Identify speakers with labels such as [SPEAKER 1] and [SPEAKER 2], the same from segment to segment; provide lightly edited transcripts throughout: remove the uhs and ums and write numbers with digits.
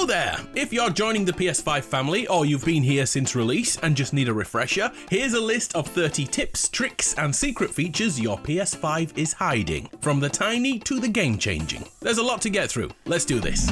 [SPEAKER 1] Hello there! If you're joining the PS5 family or you've been here since release and just need a refresher, here's a list of 30 tips, tricks and secret features your PS5 is hiding, from the tiny to the game-changing. There's a lot to get through. Let's do this.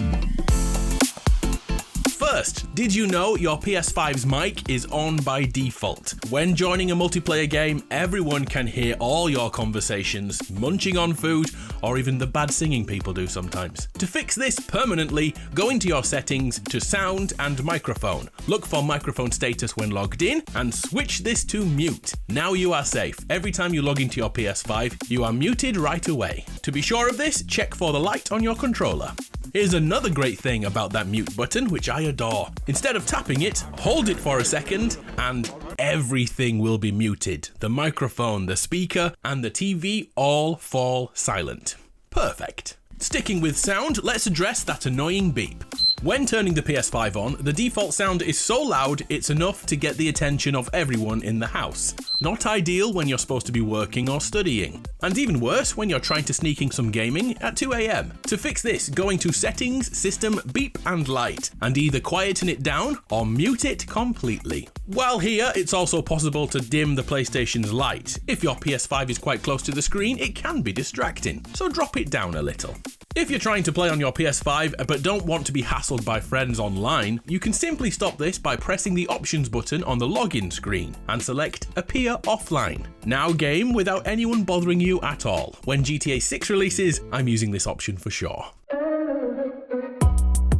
[SPEAKER 1] First, did you know your PS5's mic is on by default? When joining a multiplayer game, everyone can hear all your conversations, munching on food, or even the bad singing people do sometimes. To fix this permanently, go into your settings to sound and microphone. Look for microphone status when logged in and switch this to mute. Now you are safe. Every time you log into your PS5, you are muted right away. To be sure of this, check for the light on your controller. Here's another great thing about that mute button, which I adore. Instead of tapping it, hold it for a second and everything will be muted. The microphone, the speaker, and the TV all fall silent. Perfect. Sticking with sound, let's address that annoying beep. When turning the PS5 on, the default sound is so loud it's enough to get the attention of everyone in the house. Not ideal when you're supposed to be working or studying. And even worse when you're trying to sneak in some gaming at 2 AM. To fix this, go into Settings, System, Beep and Light, and either quieten it down or mute it completely. While here, it's also possible to dim the PlayStation's light. If your PS5 is quite close to the screen, it can be distracting, so drop it down a little. If you're trying to play on your PS5 but don't want to be hassled by friends online, you can simply stop this by pressing the options button on the login screen and select Appear Offline. Now game without anyone bothering you at all. When GTA 6 releases, I'm using this option for sure.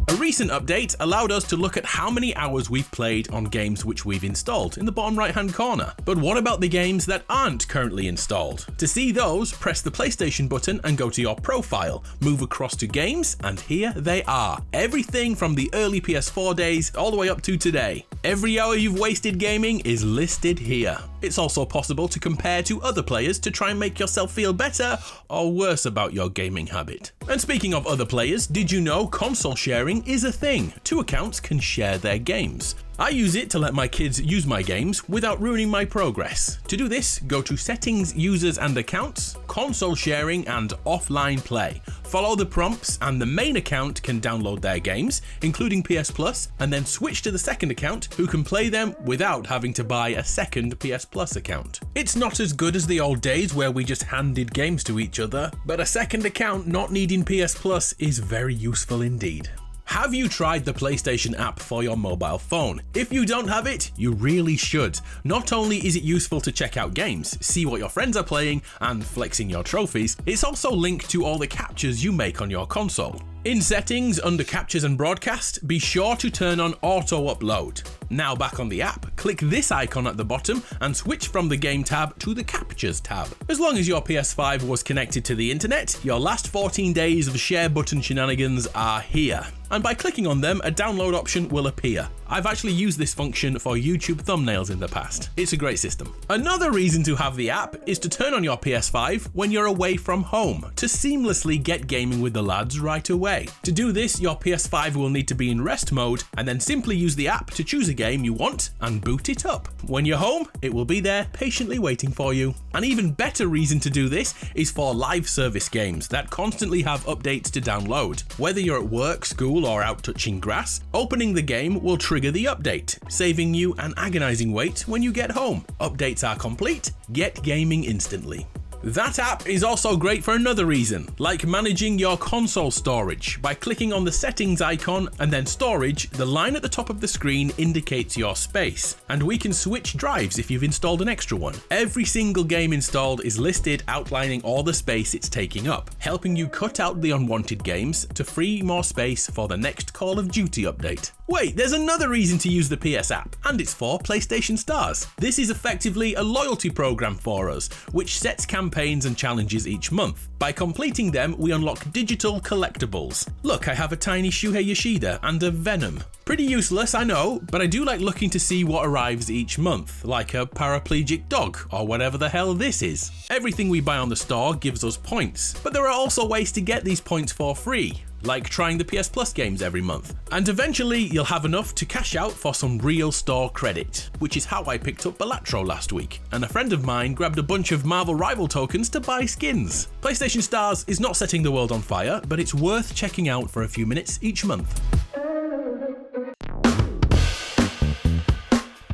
[SPEAKER 1] A recent update allowed us to look at how many hours we've played on games which we've installed in the bottom right hand corner. But what about the games that aren't currently installed? To see those, press the PlayStation button and go to your profile, move across to games, and here they are. Everything from the early PS4 days all the way up to today. Every hour you've wasted gaming is listed here. It's also possible to compare to other players to try and make yourself feel better or worse about your gaming habit. And speaking of other players, did you know console sharing is a thing? Two accounts can share their games. I use it to let my kids use my games without ruining my progress. To do this, go to Settings, Users and Accounts, Console Sharing and Offline Play. Follow the prompts and the main account can download their games, including PS Plus, and then switch to the second account who can play them without having to buy a second PS Plus account. It's not as good as the old days where we just handed games to each other, but a second account not needing PS Plus is very useful indeed. Have you tried the PlayStation app for your mobile phone? If you don't have it, you really should. Not only is it useful to check out games, see what your friends are playing, and flexing your trophies, it's also linked to all the captures you make on your console. In Settings, under Captures and Broadcast, be sure to turn on Auto Upload. Now back on the app, click this icon at the bottom and switch from the Game tab to the Captures tab. As long as your PS5 was connected to the internet, your last 14 days of share button shenanigans are here. And by clicking on them, a download option will appear. I've actually used this function for YouTube thumbnails in the past. It's a great system. Another reason to have the app is to turn on your PS5 when you're away from home, to seamlessly get gaming with the lads right away. To do this, your PS5 will need to be in rest mode and then simply use the app to choose a game you want and boot it up. When you're home, it will be there patiently waiting for you. An even better reason to do this is for live service games that constantly have updates to download. Whether you're at work, school, or out touching grass, opening the game will trigger the update, saving you an agonizing wait when you get home. Updates are complete, get gaming instantly. That app is also great for another reason, like managing your console storage. By clicking on the settings icon and then storage, the line at the top of the screen indicates your space, and we can switch drives if you've installed an extra one. Every single game installed is listed outlining all the space it's taking up, helping you cut out the unwanted games to free more space for the next Call of Duty update. Wait, there's another reason to use the PS app, and it's for PlayStation Stars. This is effectively a loyalty program for us, which sets campaigns and challenges each month. By completing them, we unlock digital collectables. Look, I have a tiny Shuhei Yoshida and a Venom. Pretty useless, I know, but I do like looking to see what arrives each month, like a paraplegic dog, or whatever the hell this is. Everything we buy on the store gives us points, but there are also ways to get these points for free, like trying the PS Plus games every month. And eventually you'll have enough to cash out for some real store credit, which is how I picked up Balatro last week, and a friend of mine grabbed a bunch of Marvel Rival tokens to buy skins. PlayStation Stars is not setting the world on fire, but it's worth checking out for a few minutes each month.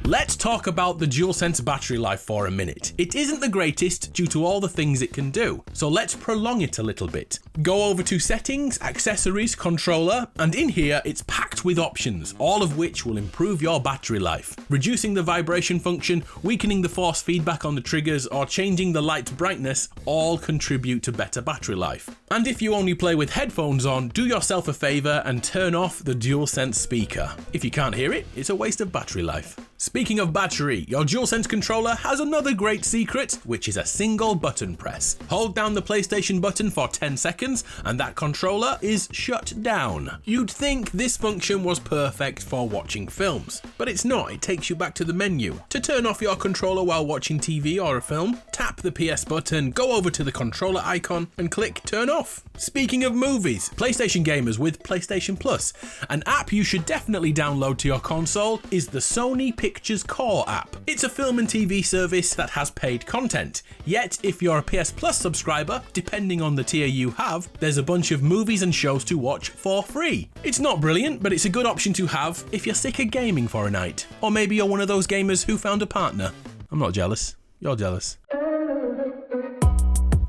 [SPEAKER 1] Let's talk about the DualSense battery life for a minute. It isn't the greatest due to all the things it can do, so let's prolong it a little bit. Go over to settings, accessories, controller, and in here it's packed with options, all of which will improve your battery life. Reducing the vibration function, weakening the force feedback on the triggers, or changing the light brightness all contribute to better battery life. And if you only play with headphones on, do yourself a favor and turn off the DualSense speaker. If you can't hear it, it's a waste of battery life. Speaking of battery, your DualSense controller has another great secret, which is a single button press. Hold down the PlayStation button for 10 seconds and that controller is shut down. You'd think this function was perfect for watching films, but it's not. It takes you back to the menu. To turn off your controller while watching TV or a film, tap the PS button, go over to the controller icon and click turn off. Speaking of movies, PlayStation gamers with PlayStation Plus, an app you should definitely download to your console is the Sony Pictures Core app. It's a film and TV service that has paid content, yet if you're a PS Plus subscriber, depending on the tier you have, there's a bunch of movies and shows to watch for free. It's not brilliant, but it's a good option to have if you're sick of gaming for a night. Or maybe you're one of those gamers who found a partner. I'm not jealous, you're jealous.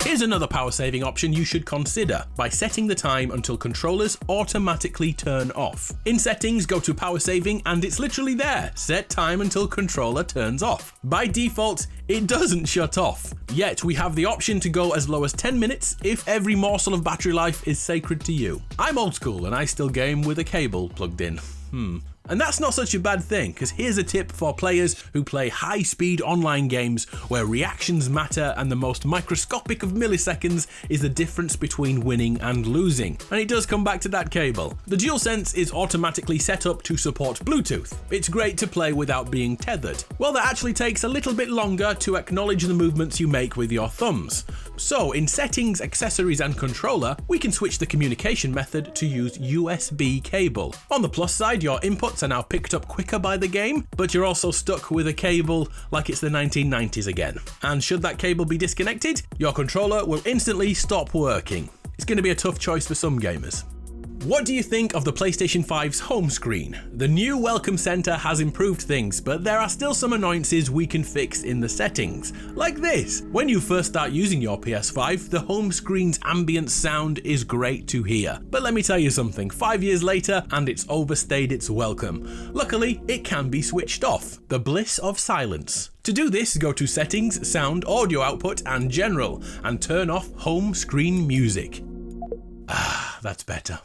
[SPEAKER 1] Here's another power saving option you should consider by setting the time until controllers automatically turn off. In settings, go to power saving and it's literally there. Set time until controller turns off. By default, it doesn't shut off. Yet we have the option to go as low as 10 minutes if every morsel of battery life is sacred to you. I'm old school and I still game with a cable plugged in. And that's not such a bad thing, because here's a tip for players who play high-speed online games where reactions matter and the most microscopic of milliseconds is the difference between winning and losing. And it does come back to that cable. The DualSense is automatically set up to support Bluetooth. It's great to play without being tethered. Well, that actually takes a little bit longer to acknowledge the movements you make with your thumbs. So in settings, accessories and controller, we can switch the communication method to use USB cable. On the plus side, your inputs are now picked up quicker by the game, but you're also stuck with a cable like it's the 1990s again. And should that cable be disconnected, your controller will instantly stop working. It's going to be a tough choice for some gamers. What do you think of the PlayStation 5's home screen? The new Welcome Center has improved things, but there are still some annoyances we can fix in the settings. Like this. When you first start using your PS5, the home screen's ambient sound is great to hear. But let me tell you something, 5 years later and it's overstayed its welcome. Luckily, it can be switched off. The bliss of silence. To do this, go to Settings, Sound, Audio Output and General and turn off home screen music. That's better.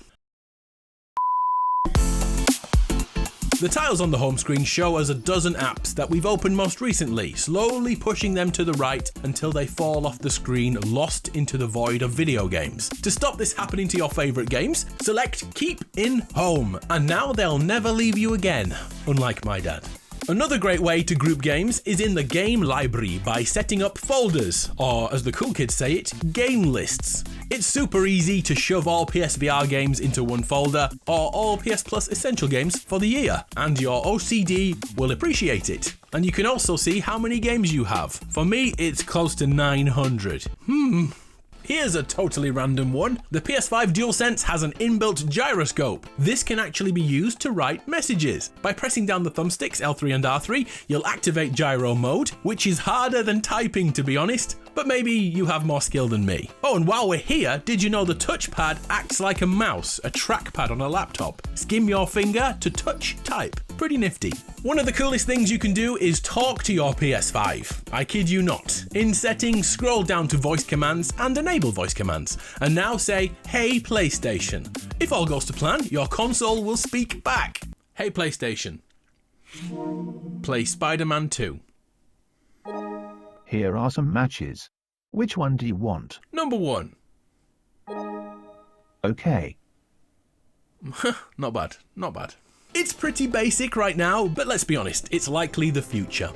[SPEAKER 1] The tiles on the home screen show us a dozen apps that we've opened most recently, slowly pushing them to the right until they fall off the screen, lost into the void of video games. To stop this happening to your favourite games, select Keep in Home, and now they'll never leave you again, unlike my dad. Another great way to group games is in the game library by setting up folders, or as the cool kids say it, game lists. It's super easy to shove all PSVR games into one folder, or all PS Plus Essential games for the year, and your OCD will appreciate it. And you can also see how many games you have. For me, it's close to 900. Here's a totally random one. The PS5 DualSense has an inbuilt gyroscope. This can actually be used to write messages. By pressing down the thumbsticks L3 and R3, you'll activate gyro mode, which is harder than typing to be honest, but maybe you have more skill than me. Oh, and while we're here, did you know the touchpad acts like a mouse, a trackpad on a laptop? Skim your finger to touch type. Pretty nifty. One of the coolest things you can do is talk to your PS5. I kid you not. In settings, scroll down to voice commands and enable voice commands. And now say, "Hey PlayStation." If all goes to plan, your console will speak back. "Hey PlayStation, play Spider-Man 2.
[SPEAKER 2] Here are some matches. Which one do you want?
[SPEAKER 1] Number 1.
[SPEAKER 2] Okay.
[SPEAKER 1] Not bad, not bad. It's pretty basic right now, but let's be honest, it's likely the future.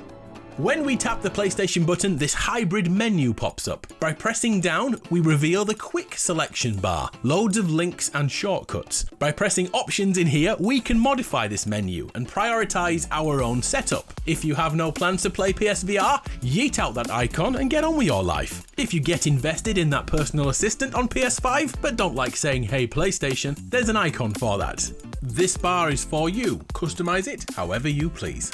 [SPEAKER 1] When we tap the PlayStation button, this hybrid menu pops up. By pressing down, we reveal the quick selection bar, loads of links and shortcuts. By pressing options in here, we can modify this menu and prioritize our own setup. If you have no plans to play PSVR, yeet out that icon and get on with your life. If you get invested in that personal assistant on PS5, but don't like saying "Hey PlayStation," there's an icon for that. This bar is for you. Customize it however you please.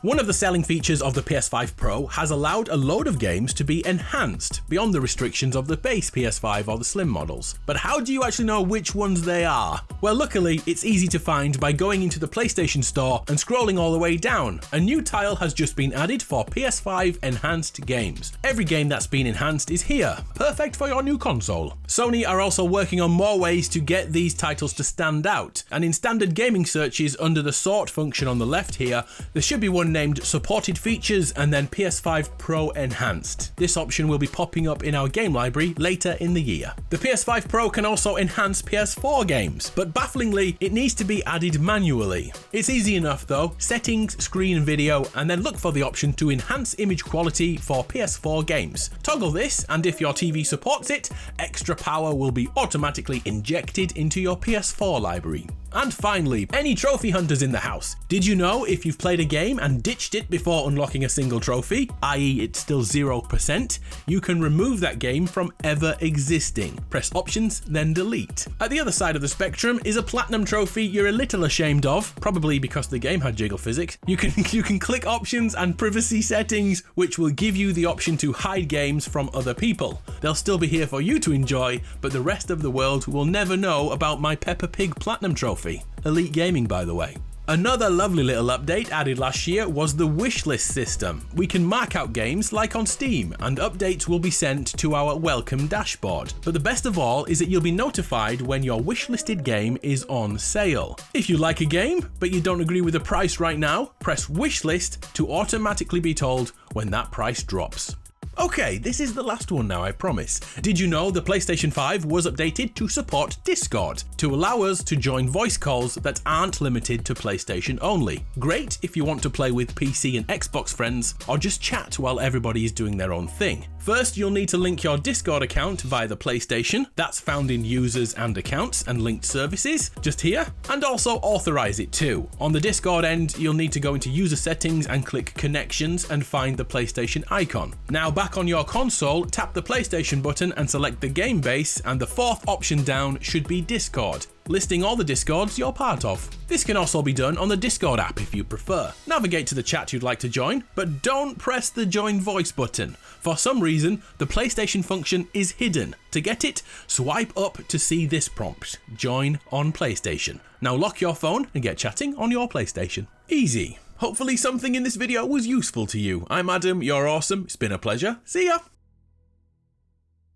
[SPEAKER 1] One of the selling features of the PS5 Pro has allowed a load of games to be enhanced beyond the restrictions of the base PS5 or the Slim models. But how do you actually know which ones they are? Well, luckily it's easy to find by going into the PlayStation Store and scrolling all the way down. A new tile has just been added for PS5 Enhanced Games. Every game that's been enhanced is here, perfect for your new console. Sony are also working on more ways to get these titles to stand out, and in standard gaming searches under the sort function on the left here, there should be one named Supported Features and then PS5 Pro Enhanced. This option will be popping up in our game library later in the year. The PS5 Pro can also enhance PS4 games, but bafflingly, it needs to be added manually. It's easy enough though. Settings, screen and video, and then look for the option to enhance image quality for PS4 games. Toggle this, and if your TV supports it, extra power will be automatically injected into your PS4 library. And finally, any trophy hunters in the house. Did you know if you've played a game and ditched it before unlocking a single trophy, i.e. it's still 0%, you can remove that game from ever existing. Press options, then delete. At the other side of the spectrum is a platinum trophy you're a little ashamed of, probably because the game had jiggle physics. You can click options and privacy settings, which will give you the option to hide games from other people. They'll still be here for you to enjoy, but the rest of the world will never know about my Peppa Pig platinum trophy. Elite gaming, by the way. Another lovely little update added last year was the Wishlist system. We can mark out games like on Steam, and updates will be sent to our welcome dashboard. But the best of all is that you'll be notified when your wishlisted game is on sale. If you like a game, but you don't agree with the price right now, press Wishlist to automatically be told when that price drops. Okay, this is the last one now, I promise. Did you know the PlayStation 5 was updated to support Discord, to allow us to join voice calls that aren't limited to PlayStation only? Great if you want to play with PC and Xbox friends, or just chat while everybody is doing their own thing. First, you'll need to link your Discord account via the PlayStation. That's found in Users and Accounts and Linked Services, just here, and also authorize it too. On the Discord end, you'll need to go into User Settings and click Connections and find the PlayStation icon. Now back on your console, tap the PlayStation button and select the game base, and the fourth option down should be Discord, listing all the Discords you're part of. This can also be done on the Discord app if you prefer. Navigate to the chat you'd like to join, but don't press the Join Voice button. For some reason, the PlayStation function is hidden. To get it, swipe up to see this prompt, Join on PlayStation. Now lock your phone and get chatting on your PlayStation. Easy. Hopefully something in this video was useful to you. I'm Adam, you're awesome, it's been a pleasure. See ya!